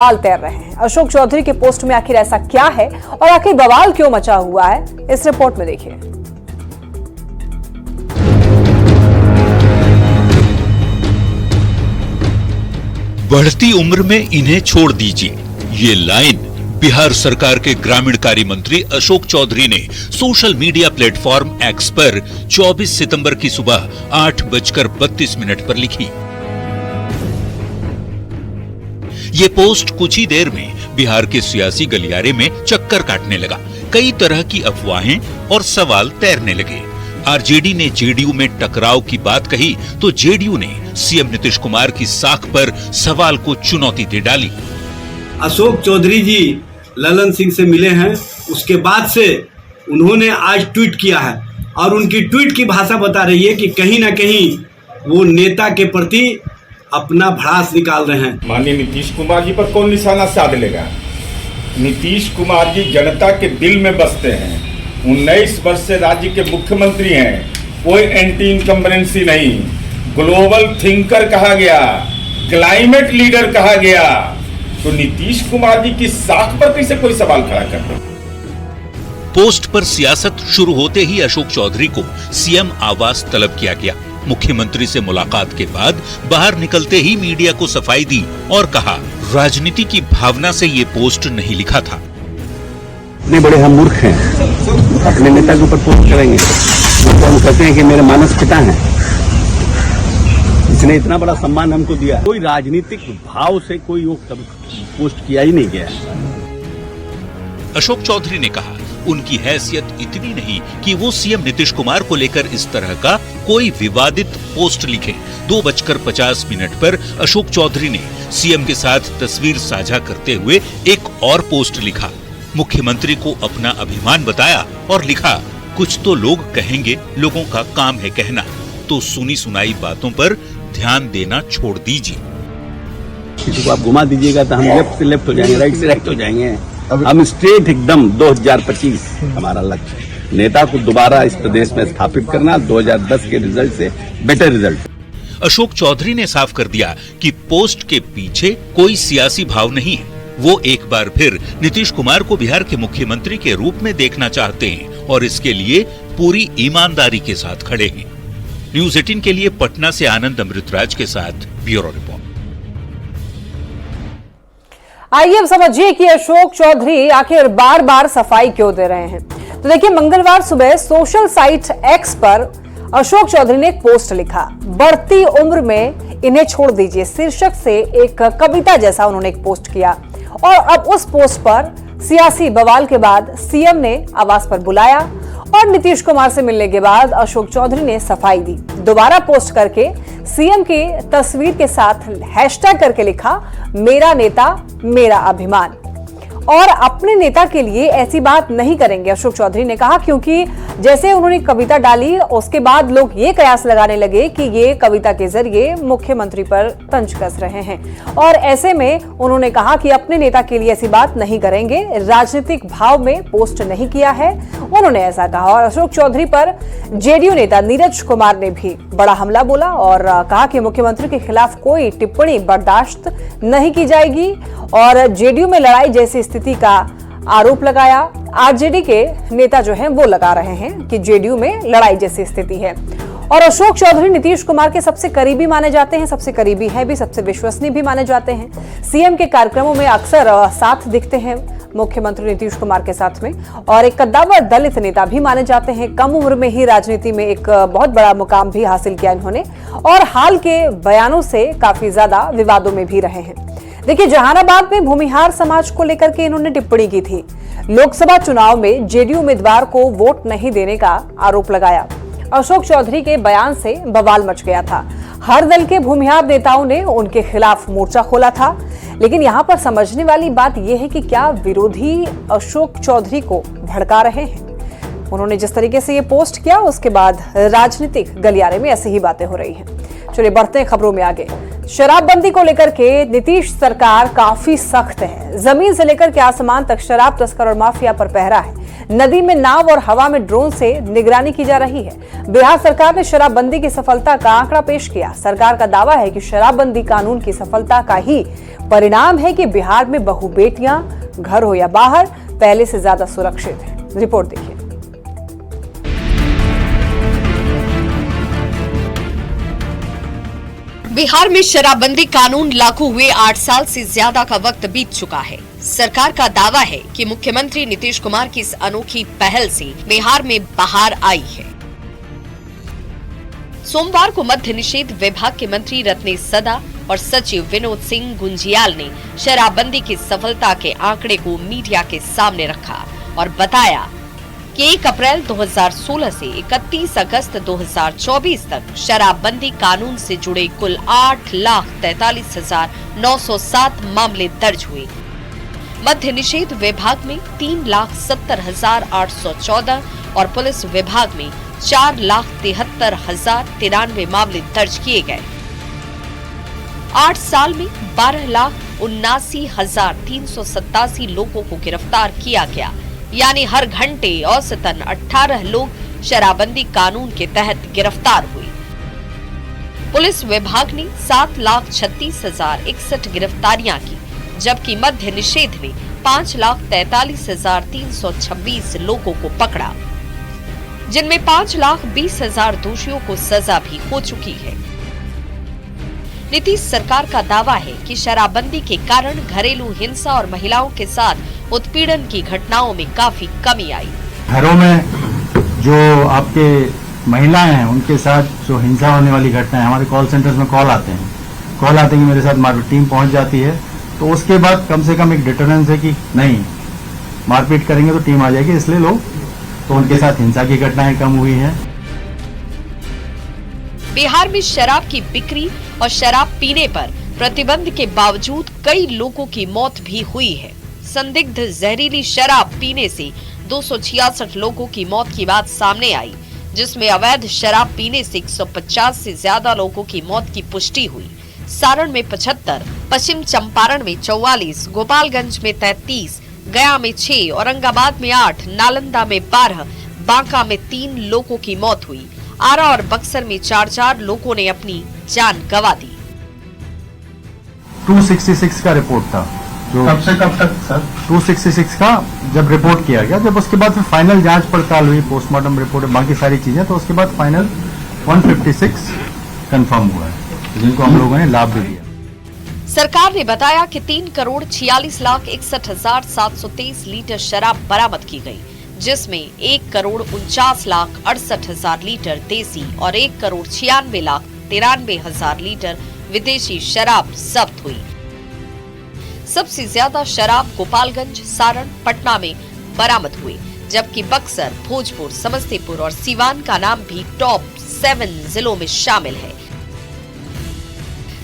बवाल तैर रहे हैं। अशोक चौधरी के पोस्ट में आखिर ऐसा क्या है और आखिर बवाल क्यों मचा हुआ है, इस रिपोर्ट में देखिए। बढ़ती उम्र में इन्हें छोड़ दीजिए, ये लाइन बिहार सरकार के ग्रामीण कार्य मंत्री अशोक चौधरी ने सोशल मीडिया प्लेटफॉर्म एक्स पर 24 सितंबर की सुबह 8:32 पर लिखी। ये पोस्ट कुछ ही देर में बिहार के सियासी गलियारे में चक्कर काटने लगा। कई तरह की अफवाहें और सवाल तैरने लगे। आरजेडी ने जेडीयू में टकराव की बात कही तो जेडीयू ने सीएम नीतीश कुमार की साख पर सवाल को चुनौती दे डाली। अशोक चौधरी जी ललन सिंह से मिले हैं, उसके बाद से उन्होंने आज ट्वीट किया है और उनकी ट्वीट की भाषा बता रही है कि कहीं ना कहीं वो नेता के प्रति अपना भड़ास निकाल रहे हैं। माननीय नीतीश कुमार जी पर कौन निशाना साध लेगा? नीतीश कुमार जी जनता के दिल में बसते हैं। 19 वर्ष से राज्य के मुख्यमंत्री हैं, कोई एंटी इनकम्बेंसी नहीं, ग्लोबल थिंकर कहा गया, क्लाइमेट लीडर कहा गया, तो नीतीश कुमार जी की साख पर कैसे कोई सवाल खड़ा करते? पोस्ट पर सियासत शुरू होते ही अशोक चौधरी को सीएम आवास तलब किया गया। मुख्यमंत्री से मुलाकात के बाद बाहर निकलते ही मीडिया को सफाई दी और कहा, राजनीति की भावना से ये पोस्ट नहीं लिखा था। इतने बड़े हम मूर्ख हैं, अपने नेता के ऊपर पोस्ट करेंगे तो हम कहते हैं कि मेरे मानस पिता हैं, इसने इतना बड़ा सम्मान हमको दिया। कोई राजनीतिक भाव से कोई वो पोस्ट किया ही नहीं गया। अशोक चौधरी ने कहा, उनकी हैसियत इतनी नहीं कि वो सीएम नीतीश कुमार को लेकर इस तरह का कोई विवादित पोस्ट लिखे। 2:50 पर अशोक चौधरी ने सीएम के साथ तस्वीर साझा करते हुए एक और पोस्ट लिखा। मुख्यमंत्री को अपना अभिमान बताया और लिखा, कुछ तो लोग कहेंगे, लोगों का काम है कहना, तो सुनी सुनाई बातों पर ध्यान देना छोड़ दीजिए। किसी को आप घुमा दीजिएगा तो हम लेफ्ट से लेफ्ट हो जाएंगे, राइट से राइट हो जाएंगे। हम स्ट्रेट एकदम 2025 हमारा लक्ष्य है। नेता को दोबारा इस प्रदेश में स्थापित करना, 2010 के रिजल्ट से बेटर रिजल्ट। अशोक चौधरी ने साफ कर दिया कि पोस्ट के पीछे कोई सियासी भाव नहीं है। वो एक बार फिर नीतीश कुमार को बिहार के मुख्यमंत्री के रूप में देखना चाहते हैं और इसके लिए पूरी ईमानदारी के साथ खड़े हैं। न्यूज़ 18 के लिए पटना से आनंद अमृतराज के साथ ब्यूरो रिपोर्ट। आइए अब समझिए कि अशोक चौधरी आखिर बार बार सफाई क्यों दे रहे हैं। तो देखिए, मंगलवार सुबह सोशल साइट एक्स पर अशोक चौधरी ने एक पोस्ट लिखा, बढ़ती उम्र में इन्हें छोड़ दीजिए शीर्षक से एक कविता जैसा उन्होंने एक पोस्ट किया। और अब उस पोस्ट पर सियासी बवाल के बाद सीएम ने आवास पर बुलाया और नीतीश कुमार से मिलने के बाद अशोक चौधरी ने सफाई दी। दोबारा पोस्ट करके सीएम की तस्वीर के साथ हैशटैग करके लिखा, मेरा नेता मेरा अभिमान। और अपने नेता के लिए ऐसी बात नहीं करेंगे, अशोक चौधरी ने कहा, क्योंकि जैसे उन्होंने कविता डाली उसके बाद लोग ये कयास लगाने लगे कि ये कविता के जरिए मुख्यमंत्री पर तंज कस रहे हैं। और ऐसे में उन्होंने कहा कि अपने नेता के लिए ऐसी बात नहीं करेंगे, राजनीतिक भाव में पोस्ट नहीं किया है, उन्होंने ऐसा कहा। और अशोक चौधरी पर जेडीयू नेता नीरज कुमार ने भी बड़ा हमला बोला और कहा कि मुख्यमंत्री के खिलाफ कोई टिप्पणी बर्दाश्त नहीं की जाएगी और जेडीयू में लड़ाई जैसी स्थिति का आरोप लगाया। आरजेडी के नेता जो हैं वो लगा रहे हैं कि जेडीयू में लड़ाई जैसी स्थिति है। और अशोक चौधरी नीतीश कुमार के सबसे करीबी माने जाते हैं, सबसे करीबी है भी, सबसे विश्वसनीय भी माने जाते हैं। सीएम के कार्यक्रमों में अक्सर साथ दिखते हैं मुख्यमंत्री नीतीश कुमार के साथ में, और एक कद्दावर दलित नेता भी माने जाते हैं। कम उम्र में ही राजनीति में एक बहुत बड़ा मुकाम भी हासिल किया इन्होंने और हाल के बयानों से काफी ज्यादा विवादों में भी रहे हैं। देखिए, जहानाबाद में भूमिहार समाज को लेकर के इन्होंने टिप्पणी की थी। लोकसभा चुनाव में जेडीयू उम्मीदवार को वोट नहीं देने का आरोप लगाया। अशोक चौधरी के बयान से बवाल मच गया था। हर दल के भूमिहार नेताओं ने उनके खिलाफ मोर्चा खोला था। लेकिन यहां पर समझने वाली बात यह है कि क्या विरोधी अशोक चौधरी को भड़का रहे हैं। उन्होंने जिस तरीके से ये पोस्ट किया उसके बाद राजनीतिक गलियारे में ऐसी ही बातें हो रही हैं। चलिए बढ़ते हैं खबरों में आगे। शराबबंदी को लेकर के नीतीश सरकार काफी सख्त है। जमीन से लेकर के आसमान तक शराब तस्कर और माफिया पर पहरा है। नदी में नाव और हवा में ड्रोन से निगरानी की जा रही है। बिहार सरकार ने शराबबंदी की सफलता का आंकड़ा पेश किया। सरकार का दावा है कि शराबबंदी कानून की सफलता का ही परिणाम है कि बिहार में बहू बेटियां घर हो या बाहर पहले से ज्यादा सुरक्षित हैं। रिपोर्ट देखिए। बिहार में शराबबंदी कानून लागू हुए 8 साल से ज्यादा का वक्त बीत चुका है। सरकार का दावा है कि मुख्यमंत्री नीतीश कुमार की इस अनोखी पहल से बिहार में बहार आई है। सोमवार को मद्य निषेध विभाग के मंत्री रत्नेश सदा और सचिव विनोद सिंह गुंजियाल ने शराबबंदी की सफलता के आंकड़े को मीडिया के सामने रखा और बताया कि 1 अप्रैल 2016 से 31 अगस्त 2024 तक शराबबंदी कानून से जुड़े कुल 8,43,907 मामले दर्ज हुए। मद्य निषेध विभाग में 3,70,814 और पुलिस विभाग में 4,73,093 मामले दर्ज किए गए। 8 साल में 12,79,387 लोगों को गिरफ्तार किया गया, यानी हर घंटे औसतन 18 लोग शराबबंदी कानून के तहत गिरफ्तार हुए। पुलिस विभाग ने 7,36,061 गिरफ्तारियां की, जबकि मद्य निषेध ने 5,43,326 लोगों को पकड़ा, जिनमें 5,20,000 दोषियों को सजा भी हो चुकी है। नीतीश सरकार का दावा है कि शराबबंदी के कारण घरेलू हिंसा और महिलाओं के साथ उत्पीड़न की घटनाओं में काफी कमी आई। घरों में जो आपके महिलाएं हैं उनके साथ जो हिंसा होने वाली घटनाएं, हमारे कॉल सेंटर्स में कॉल आते हैं कि मेरे साथ मारपीट, टीम पहुंच जाती है, तो उसके बाद कम से कम एक डिटरेंस है कि नहीं मारपीट करेंगे तो टीम आ जाएगी, इसलिए लोग तो उनके साथ हिंसा की घटनाएं कम हुई हैं। बिहार में शराब की बिक्री और शराब पीने पर प्रतिबंध के बावजूद कई लोगों की मौत भी हुई है। संदिग्ध जहरीली शराब पीने से 266 लोगों की मौत की बात सामने आई, जिसमें अवैध शराब पीने से 150 से ज्यादा लोगों की मौत की पुष्टि हुई। सारण में 75, पश्चिम चंपारण में 44, गोपालगंज में 33, गया में 6, औरंगाबाद में 8, नालंदा में 12, बांका में 3 लोगों की मौत हुई। आरा और बक्सर में 4 लोगों ने अपनी जान गंवा दी। 266 का रिपोर्ट था, जो कब से कब तक सर? 266 का जब रिपोर्ट किया गया, जब उसके बाद फिर फाइनल जांच पड़ताल हुई, पोस्टमार्टम रिपोर्ट, बाकी सारी चीजें, तो उसके बाद फाइनल 156 कंफर्म हुआ है, जिनको हम लोगों ने लाभ भी दिया। सरकार ने बताया कि 3,46,61,723 लीटर शराब बरामद की गई, जिसमें 1,49,68,000 लीटर देसी और 1,96,93,000 लीटर विदेशी शराब जब्त हुई। सबसे ज्यादा शराब गोपालगंज, सारण, पटना में बरामद हुई, जबकि बक्सर, भोजपुर, समस्तीपुर और सीवान का नाम भी टॉप 7 जिलों में शामिल है।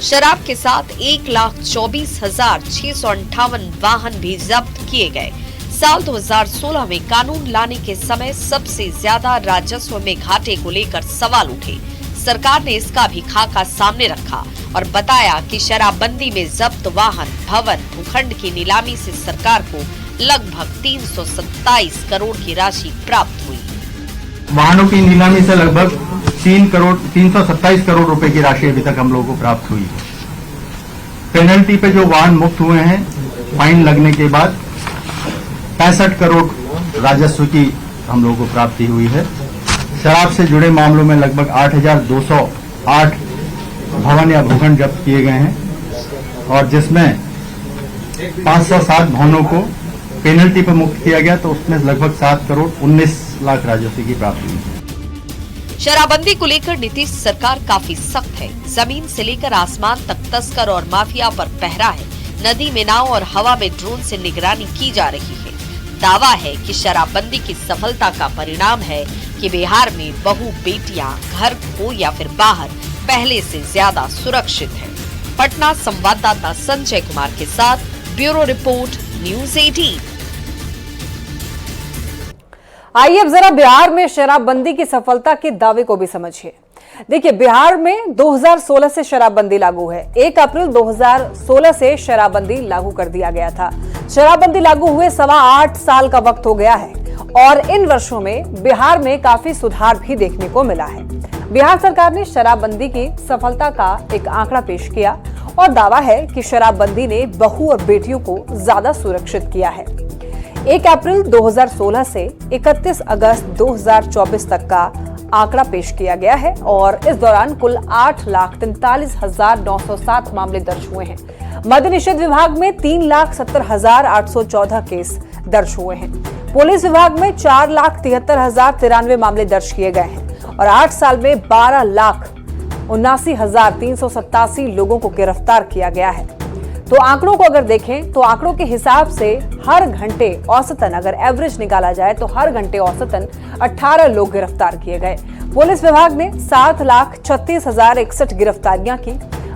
शराब के साथ 1,24,658 वाहन भी जब्त किए गए। साल 2016 में कानून लाने के समय सबसे ज्यादा राजस्व में घाटे को लेकर सवाल उठे। सरकार ने इसका भी खाका सामने रखा और बताया कि शराबबंदी में जब्त वाहन, भवन, भूखंड की नीलामी से सरकार को लगभग 327 करोड़ की राशि प्राप्त हुई। वाहनों की नीलामी से लगभग 327 करोड़ रुपए की राशि अभी तक हम लोगों को प्राप्त हुई। पेनल्टी पे जो वाहन मुक्त हुए हैं, फाइन लगने के बाद 65 करोड़ राजस्व की हम लोगों को प्राप्ति हुई है। शराब से जुड़े मामलों में लगभग 8,208 भवन या भूखंड जब्त किए गए हैं, और जिसमें 507 भवनों को पेनल्टी पर मुक्त किया गया, तो उसमें लगभग 7 करोड़ 19 लाख राजस्व की प्राप्ति हुई। शराबबंदी को लेकर नीतीश सरकार काफी सख्त है। जमीन से लेकर आसमान तक तस्कर और माफिया पर पहरा है। नदी में नाव और हवा में ड्रोन से निगरानी की जा रही है। दावा है कि शराबबंदी की सफलता का परिणाम है कि बिहार में बहू बेटियां घर हो या फिर बाहर पहले से ज्यादा सुरक्षित हैं। पटना संवाददाता संजय कुमार के साथ ब्यूरो रिपोर्ट, न्यूज़ 18। आइए अब जरा बिहार में शराबबंदी की सफलता के दावे को भी समझिए। देखिए, बिहार में 2016 से शराबबंदी लागू है। 1 अप्रैल 2016 से शराबबंदी लागू कर दिया गया था। शराबबंदी लागू हुए 8.25 साल का वक्त हो गया है और इन वर्षों में बिहार में काफी सुधार भी देखने को मिला है। बिहार सरकार ने शराबबंदी की सफलता का एक आंकड़ा पेश किया और दावा है कि शराबबंदी ने बहू और बेटियों को ज्यादा सुरक्षित किया है। 1 अप्रैल 2016 से 31 अगस्त 2024 तक का आंकड़ा पेश किया गया है और इस दौरान कुल 8,43,907 मामले दर्ज हुए हैं। मद्य निषेध विभाग में 3,70,814 केस दर्ज हुए हैं। पुलिस विभाग में 4,73,093 मामले दर्ज किए गए हैं और 8 साल में 12,79,387 लोगों को गिरफ्तार किया गया है। तो आंकड़ों को अगर देखें तो आंकड़ों के हिसाब से हर घंटे औसतन अगर एवरेज निकाला जाए तो हर घंटे औसतन 18 लोग गिरफ्तार किए गए। पुलिस विभाग ने 7,36,061 गिरफ्तारियां की।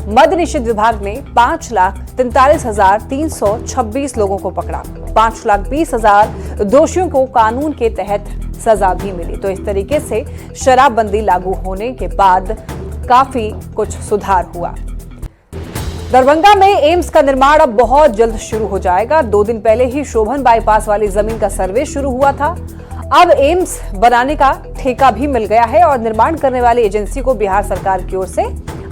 मद्य निषेध विभाग ने 5,43,326 लोगों को पकड़ा। 5,20,000 दोषियों को कानून के तहत सजा भी मिली। तो इस तरीके से शराबबंदी लागू होने के बाद काफी कुछ सुधार हुआ। दरभंगा में एम्स का निर्माण अब बहुत जल्द शुरू हो जाएगा। 2 दिन पहले ही शोभन बाईपास वाली जमीन का सर्वे शुरू हुआ था। अब एम्स बनाने का ठेका भी मिल गया है और निर्माण करने वाली एजेंसी को बिहार सरकार की ओर से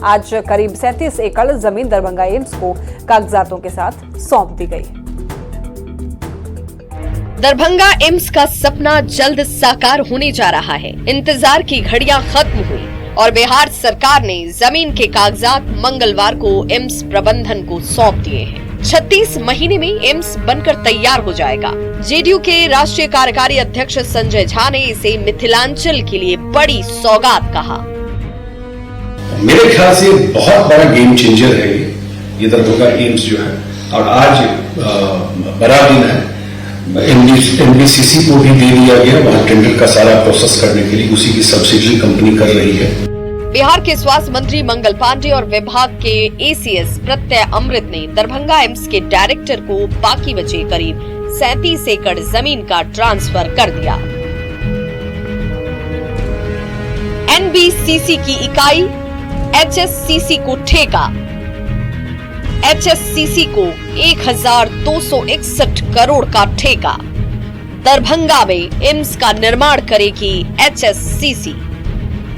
आज करीब 37 एकड़ जमीन दरभंगा एम्स को कागजातों के साथ सौंप दी गई है। दरभंगा एम्स का सपना जल्द साकार होने जा रहा है। इंतजार की घड़ियां खत्म हुई और बिहार सरकार ने जमीन के कागजात मंगलवार को एम्स प्रबंधन को सौंप दिए हैं। 36 महीने में एम्स बनकर तैयार हो जाएगा। जेडीयू के राष्ट्रीय कार्यकारी अध्यक्ष संजय झा ने इसे मिथिलांचल के लिए बड़ी सौगात कहा। मेरे ख्याल से बहुत बड़ा गेम चेंजर है ये दरभंगा एम्स जो है, और आज बड़ा दिन है। एनबीसीसी को भी दे दिया गया, वहाँ टेंडर का सारा प्रोसेस करने के लिए उसी की सब्सिडरी कंपनी कर रही है। बिहार के स्वास्थ्य मंत्री मंगल पांडे और विभाग के एसीएस प्रत्यय अमृत ने दरभंगा एम्स के डायरेक्टर को बाकी बचे करीब 37 एकड़ जमीन का ट्रांसफर कर दिया। एनबीसीसी की इकाई एचएससीसी को ठेका। एचएससीसी को 1,261 करोड़ का ठेका। दरभंगा में एम्स का निर्माण करेगी एचएससीसी।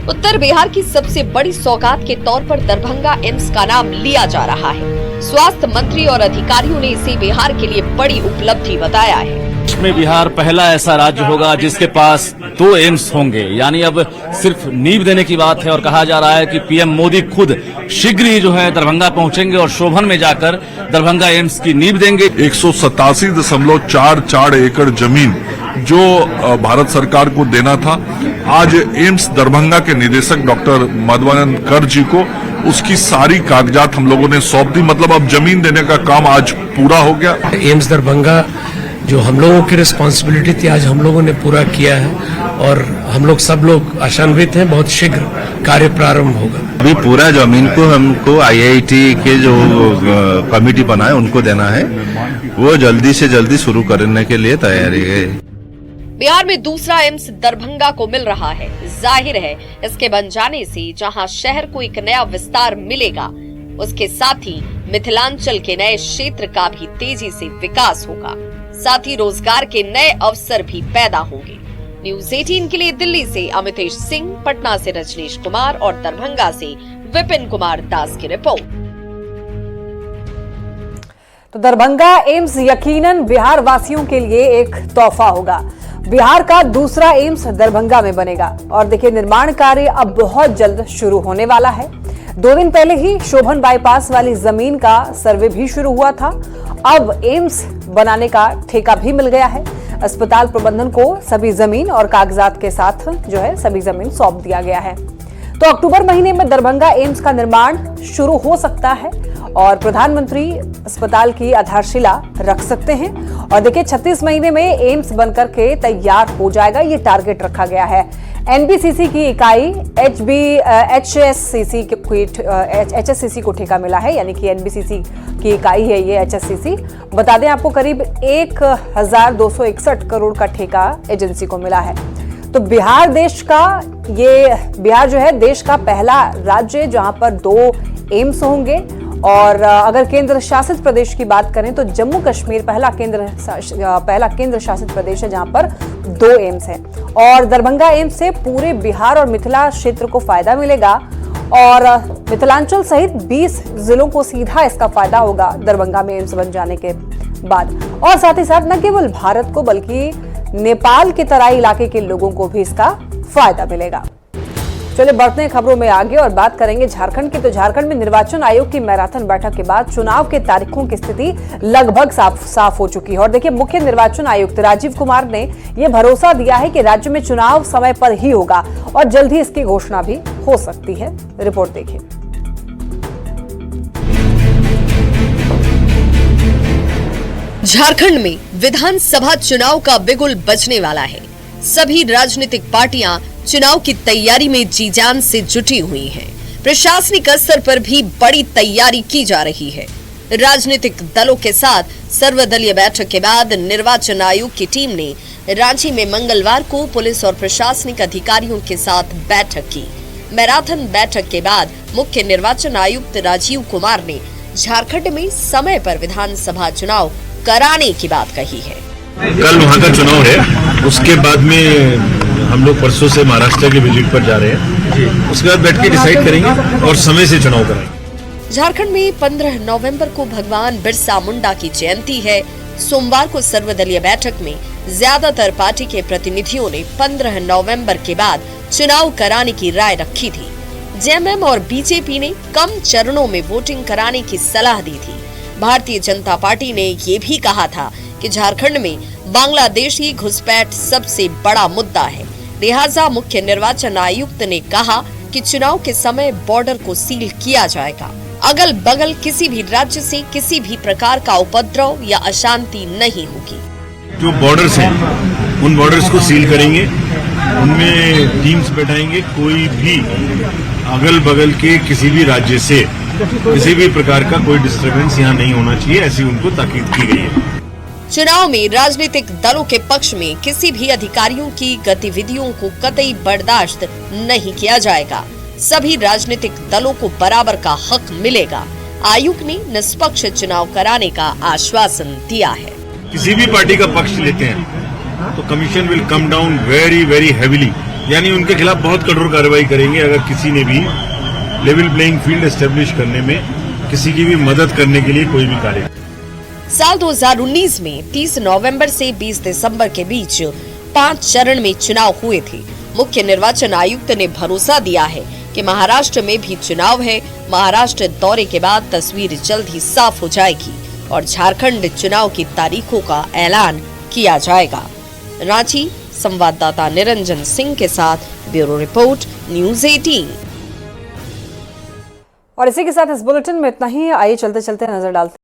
उत्तर बिहार की सबसे बड़ी सौगात के तौर पर दरभंगा एम्स का नाम लिया जा रहा है। स्वास्थ्य मंत्री और अधिकारियों ने इसे बिहार के लिए बड़ी उपलब्धि बताया है। इसमें बिहार पहला ऐसा राज्य होगा जिसके पास 2 एम्स होंगे, यानी अब सिर्फ नींव देने की बात है और कहा जा रहा है कि पीएम मोदी खुद शीघ्र ही जो है दरभंगा पहुंचेंगे और शोभन में जाकर दरभंगा एम्स की नींव देंगे। 187.44 एकड़ जमीन जो भारत सरकार को देना था, आज एम्स दरभंगा के निदेशक डॉक्टर मधवानंद कर जी को उसकी सारी कागजात हम लोगों ने सौंप दी। मतलब अब जमीन देने का काम आज पूरा हो गया। एम्स दरभंगा जो हम लोगों की रिस्पांसिबिलिटी थी आज हम लोगों ने पूरा किया है और हम लोग सब लोग आशान्वित हैं, बहुत शीघ्र कार्य प्रारंभ होगा। अभी पूरा जमीन को हमको आईआईटी के जो कमेटी बनाए उनको देना है, वो जल्दी से जल्दी शुरू करने के लिए तैयारी है। बिहार में दूसरा एम्स दरभंगा को मिल रहा है। जाहिर है इसके बन जाने से जहां शहर को एक नया विस्तार मिलेगा, उसके साथ ही मिथिलांचल के नए क्षेत्र का भी तेजी से विकास होगा। साथ ही रोजगार के नए अवसर भी पैदा होंगे। न्यूज 18 के लिए दिल्ली से अमितेश सिंह, पटना से रजनीश कुमार और दरभंगा से विपिन कुमार दास की रिपोर्ट। तो दरभंगा एम्स यकीनन बिहार वासियों के लिए एक तोहफा होगा। बिहार का दूसरा एम्स दरभंगा में बनेगा और देखिए निर्माण कार्य अब बहुत जल्द शुरू होने वाला है। 2 दिन पहले ही शोभन बाईपास वाली जमीन का सर्वे भी शुरू हुआ था। अब एम्स बनाने का ठेका भी मिल गया है। अस्पताल प्रबंधन को सभी जमीन और कागजात के साथ जो है सभी जमीन सौंप दिया गया है। तो अक्टूबर महीने में दरभंगा एम्स का निर्माण शुरू हो सकता है और प्रधानमंत्री अस्पताल की आधारशिला रख सकते हैं। और देखिए 36 महीने में एम्स बनकर के तैयार हो जाएगा, ये टारगेट रखा गया है। एनबीसीसी की इकाई एचएससीसी को ठेका मिला है, यानी कि एनबीसीसी की इकाई है ये एचएससीसी। बता दें आपको करीब 1,261 करोड़ का ठेका एजेंसी को मिला है। तो बिहार जो है देश का पहला राज्य जहां पर 2 एम्स होंगे और अगर केंद्र शासित प्रदेश की बात करें तो जम्मू कश्मीर पहला केंद्र शासित प्रदेश है जहां पर 2 एम्स हैं और दरभंगा एम्स से पूरे बिहार और मिथिला क्षेत्र को फायदा मिलेगा और मिथिलांचल सहित 20 जिलों को सीधा इसका फायदा होगा दरभंगा में एम्स बन जाने के बाद। और साथ ही साथ न केवल भारत को बल्कि नेपाल के तराई इलाके के लोगों को भी इसका फायदा मिलेगा। चलिए बढ़ते हैं खबरों में आगे और बात करेंगे झारखंड की। तो झारखंड में निर्वाचन आयोग की मैराथन बैठक के बाद चुनाव के तारीखों की स्थिति लगभग साफ हो चुकी है और देखिए मुख्य निर्वाचन आयुक्त राजीव कुमार ने यह भरोसा दिया है कि राज्य में चुनाव समय पर ही होगा और जल्द ही इसकी घोषणा भी हो सकती है। रिपोर्ट देखिए। झारखंड में विधानसभा चुनाव का बिगुल बजने वाला है। सभी राजनीतिक पार्टियां चुनाव की तैयारी में जी जान से जुटी हुई हैं। प्रशासनिक स्तर पर भी बड़ी तैयारी की जा रही है। राजनीतिक दलों के साथ सर्वदलीय बैठक के बाद निर्वाचन आयोग की टीम ने रांची में मंगलवार को पुलिस और प्रशासनिक अधिकारियों के साथ बैठक की। मैराथन बैठक के बाद मुख्य निर्वाचन आयुक्त राजीव कुमार ने झारखंड में समय पर विधानसभा चुनाव कराने की बात कही है। कल वहाँ का चुनाव है, उसके बाद में हम लोग परसों से महाराष्ट्र के विजिट पर जा रहे हैं। उसके बाद बैठ के डिसाइड करेंगे और समय से चुनाव कराएंगे। झारखंड में 15 नवंबर को भगवान बिरसा मुंडा की जयंती है। सोमवार को सर्वदलीय बैठक में ज्यादातर पार्टी के प्रतिनिधियों ने 15 नवंबर के बाद चुनाव कराने की राय रखी थी। जेएमएम और बीजेपी ने कम चरणों में वोटिंग कराने की सलाह दी थी। भारतीय जनता पार्टी ने ये भी कहा था कि झारखंड में बांग्लादेशी घुसपैठ सबसे बड़ा मुद्दा है। लिहाजा मुख्य निर्वाचन आयुक्त ने कहा कि चुनाव के समय बॉर्डर को सील किया जाएगा। अगल बगल किसी भी राज्य से किसी भी प्रकार का उपद्रव या अशांति नहीं होगी। जो बॉर्डर्स हैं उन बॉर्डर्स को सील करेंगे, उनमें टीम्स बैठाएंगे। कोई भी अगल बगल के किसी भी राज्य से किसी भी प्रकार का कोई डिस्टर्बेंस यहाँ नहीं होना चाहिए, ऐसी उनको ताकीद की गई है। चुनाव में राजनीतिक दलों के पक्ष में किसी भी अधिकारियों की गतिविधियों को कतई बर्दाश्त नहीं किया जाएगा। सभी राजनीतिक दलों को बराबर का हक मिलेगा। आयोग ने निष्पक्ष चुनाव कराने का आश्वासन दिया है। किसी भी पार्टी का पक्ष लेते हैं तो commission will come down very very heavily, यानी उनके खिलाफ बहुत कठोर कार्रवाई करेंगे अगर किसी ने भी लेवल प्लेइंग फील्ड एस्टेब्लिश करने में किसी की भी मदद करने के लिए कोई भी कार्य। साल 2019 में 30 नवंबर से 20 दिसंबर के बीच 5 चरण में चुनाव हुए थे। मुख्य निर्वाचन आयुक्त ने भरोसा दिया है कि महाराष्ट्र में भी चुनाव है। महाराष्ट्र दौरे के बाद तस्वीर जल्द ही साफ हो जाएगी और झारखंड चुनाव की तारीखों का ऐलान किया जाएगा। रांची संवाददाता निरंजन सिंह के साथ ब्यूरो रिपोर्ट न्यूज़ 18। और इसी के साथ इस बुलेटिन में इतना ही। आइए चलते चलते नजर डालते